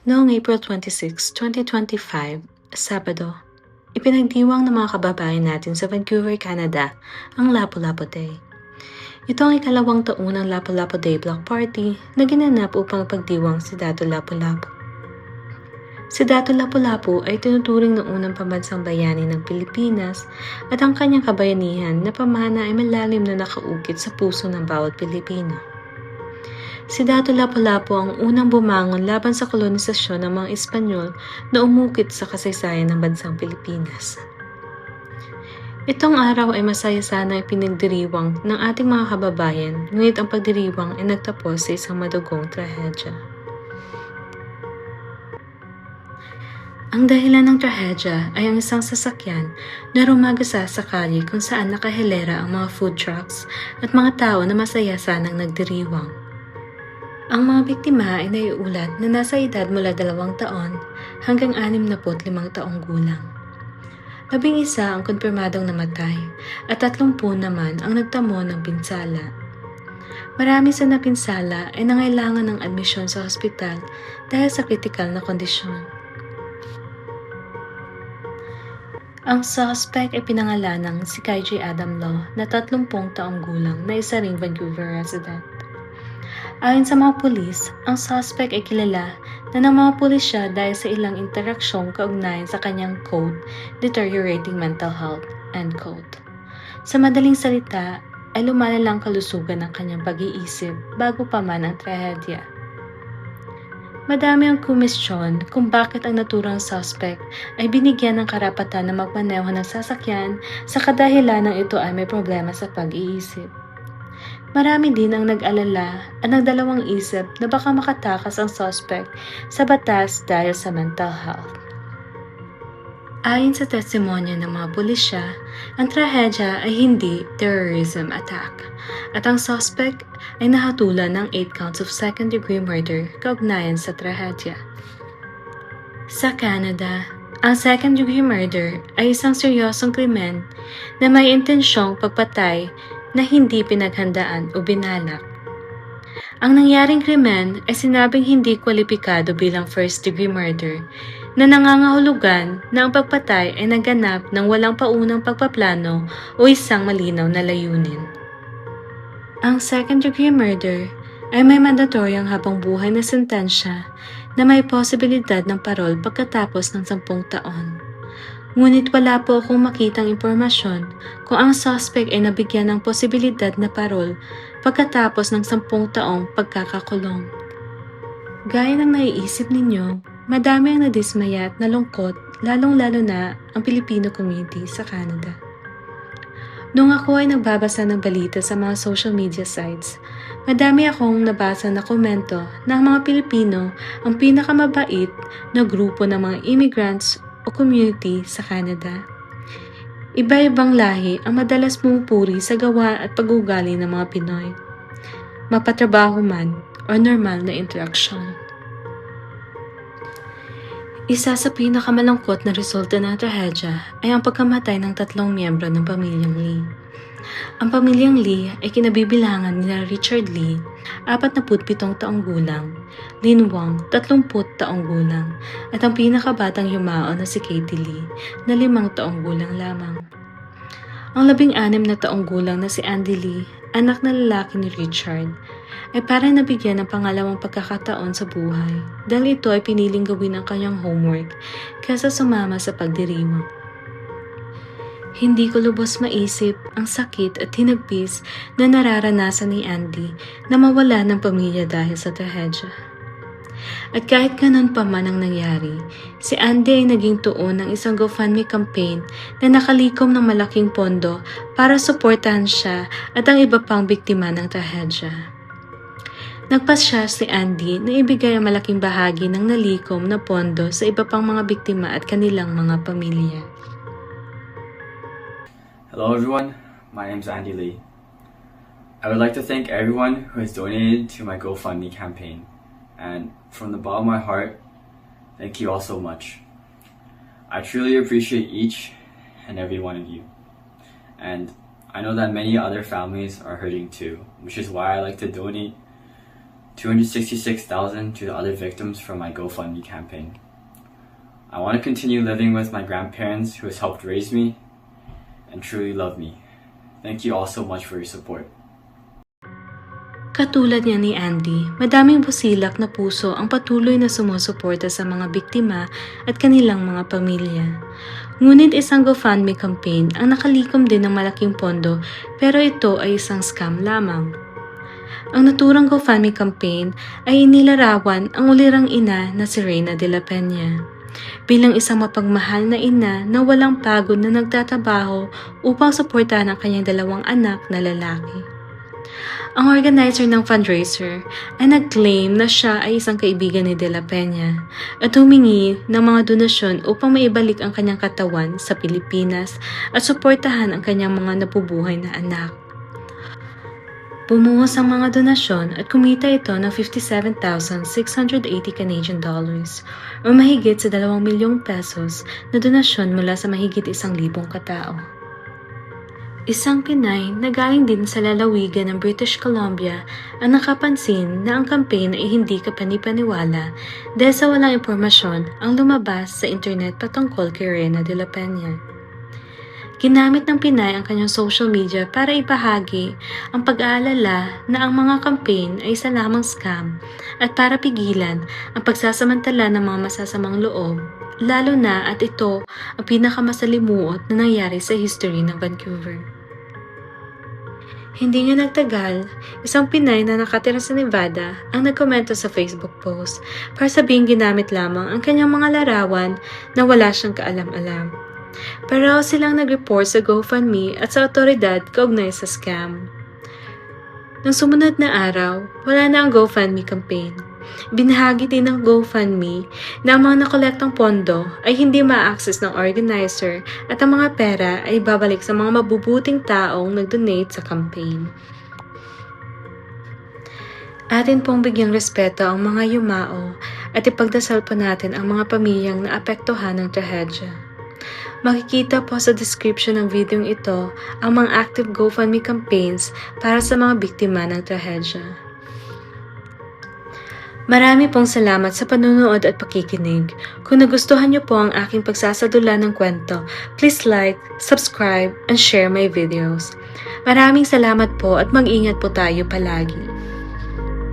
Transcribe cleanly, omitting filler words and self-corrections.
Noong April 26, 2025, Sabado, ipinagdiwang ng mga kababayan natin sa Vancouver, Canada ang Lapu-Lapu Day. Ito ang ikalawang taon ng Lapu-Lapu Day Block Party na ginanap upang pagdiwang si Dato' Lapu-Lapu. Si Dato' Lapu-Lapu ay tinuturing ng unang pambansang bayani ng Pilipinas at ang kanyang kabayanihan na pamana ay malalim na nakaukit sa puso ng bawat Pilipino. Si Dato' Lapu-Lapu ang unang bumangon laban sa kolonisasyon ng mga Espanyol na umukit sa kasaysayan ng bansang Pilipinas. Itong araw ay masaya sana ipinagdiriwang ng ating mga kababayan, ngunit ang pagdiriwang ay nagtapos sa isang madugong trahedya. Ang dahilan ng trahedya ay ang isang sasakyan na rumagasa sa kalye kung saan nakahilera ang mga food trucks at mga tao na masaya sanang nagdiriwang. Ang mga biktima ay naiulat na nasa edad mula 2 taon hanggang 65 taong gulang. 11 ang konfirmadong namatay at 30 naman ang nagtamo ng pinsala. Marami sa napinsala ay nangailangan ng admisyon sa ospital dahil sa kritikal na kondisyon. Ang suspect ay pinangalanang si KJ Adam Law na 30 taong gulang na isa ring Vancouver resident. Ayon sa mga pulis, ang suspect ay kilala na ng mga pulisya dahil sa ilang interaksyong kaugnayan sa kanyang code deteriorating mental health, end quote. Sa madaling salita, ay lumalalang kalusugan ng kanyang pag-iisip bago pa man ang trahedya. Madami ang kumestyon kung bakit ang naturang suspect ay binigyan ng karapatan na magmaneho ng sasakyan sa kadahilan ng ito ay may problema sa pag-iisip. Marami din ang nag-alala at nagdalawang isip na baka makatakas ang suspect sa batas dahil sa mental health. Ayon sa testimonya ng mga pulisya, ang trahedya ay hindi terrorism attack at ang suspect ay nahatulan ng 8 counts of second-degree murder kaugnayan sa trahedya. Sa Canada, ang second-degree murder ay isang seryosong krimen na may intensyong pagpatay na hindi pinaghandaan o binalak. Ang nangyaring krimen ay sinabing hindi kwalipikado bilang first-degree murder na nangangahulugan na ang pagpatay ay naganap ng walang paunang pagpaplano o isang malinaw na layunin. Ang second-degree murder ay may mandatoryang habang buhay na sentensya na may posibilidad ng parol pagkatapos ng 10 taon. Ngunit wala po akong makitang impormasyon kung ang suspect ay nabigyan ng posibilidad na parol pagkatapos ng 10 taong pagkakakulong. Gaya ng naiisip ninyo, madami ang nadismaya at nalungkot, lalong-lalo na ang Filipino community sa Canada. Noong ako ay nagbabasa ng balita sa mga social media sites, madami akong nabasa na komento na ang mga Pilipino ang pinakamabait na grupo ng mga immigrants o community sa Canada. Iba-ibang lahi ang madalas pumupuri sa gawa at pag-uugali ng mga Pinoy, mapatrabaho man o normal na interaksyon. Isa sa pinakamalungkot na resulta ng trahedya ay ang pagkamatay ng 3 miyembro ng pamilyang Lee. Ang pamilyang Lee ay kinabibilangan ni Richard Lee, 47 taong gulang, Lin Wang, 30 taong gulang, at ang pinakabatang yumao na si Katie Lee, na 5 taong gulang lamang. Ang 16 na taong gulang na si Andy Lee, anak na lalaki ni Richard, ay parang nabigyan ng pangalawang pagkakataon sa buhay dahil ito ay piniling gawin ang kanyang homework kaysa sumama sa pagdiriwang. Hindi ko lubos maisip ang sakit at hinagpis na nararanasan ni Andy na mawala ng pamilya dahil sa trahedya. At kahit ganun pa man ang nangyari, si Andy ay naging tuon ng isang GoFundMe campaign na nakalikom ng malaking pondo para suportahan siya at ang iba pang biktima ng trahedya. Nagpasya si Andy na ibigay ang malaking bahagi ng nalikom na pondo sa iba pang mga biktima at kanilang mga pamilya. Hello everyone, my name is Andy Lee. I would like to thank everyone who has donated to my GoFundMe campaign, and from the bottom of my heart, thank you all so much. I truly appreciate each and every one of you, and I know that many other families are hurting too, which is why I like to donate $266,000 to the other victims from my GoFundMe campaign. I want to continue living with my grandparents who has helped raise me and truly love me. Thank you all so much for your support. Katulad niya ni Andy, madaming busilak na puso ang patuloy na sumusuporta sa mga biktima at kanilang mga pamilya. Ngunit isang GoFundMe campaign ang nakalikom din ng malaking pondo, pero ito ay isang scam lamang. Ang naturang GoFundMe campaign ay inilarawan ang ulirang ina na si Reyna de la Peña bilang isang mapagmahal na ina na walang pagod na nagtatrabaho upang suportahan ang kanyang 2 anak na lalaki. Ang organizer ng fundraiser ay nag-claim na siya ay isang kaibigan ni De La Peña at humingi ng mga donasyon upang maibalik ang kanyang katawan sa Pilipinas at suportahan ang kanyang mga nabubuhay na anak. Bumuhos ang mga donasyon at kumita ito ng 57,680 Canadian dollars o mahigit sa 2 milyong pesos na donasyon mula sa mahigit 1,000 katao. Isang Pinay na galing din sa lalawigan ng British Columbia ang nakapansin na ang campaign ay hindi kapanipaniwala dahil sa walang impormasyon ang lumabas sa internet patungkol kay Reyna de la Peña. Ginamit ng Pinay ang kanyang social media para ibahagi ang pag-aalala na ang mga campaign ay isa lamang scam at para pigilan ang pagsasamantala ng mga masasamang loob, lalo na at ito ang pinakamasalimuot na nangyari sa history ng Vancouver. Hindi nga nagtagal, isang Pinay na nakatira sa Nevada ang nagkomento sa Facebook post para sabihing ginamit lamang ang kanyang mga larawan na wala siyang kaalam-alam. Pareho silang nag-report sa GoFundMe at sa otoridad kaugnay sa scam. Nang sumunod na araw, wala na ang GoFundMe campaign. Binahagi din ng GoFundMe na ang mga nakolektang pondo ay hindi ma-access ng organizer at ang mga pera ay babalik sa mga mabubuting taong nag-donate sa campaign. Atin pong bigyang respeto ang mga yumao at ipagdasal po natin ang mga pamilyang naapektuhan ng trahedya. Makikita po sa description ng video ito ang mga active GoFundMe campaigns para sa mga biktima ng trahedya. Marami pong salamat sa panonood at pakikinig. Kung nagustuhan niyo po ang aking pagsasadula ng kwento, please like, subscribe, and share my videos. Maraming salamat po at mag-ingat po tayo palagi.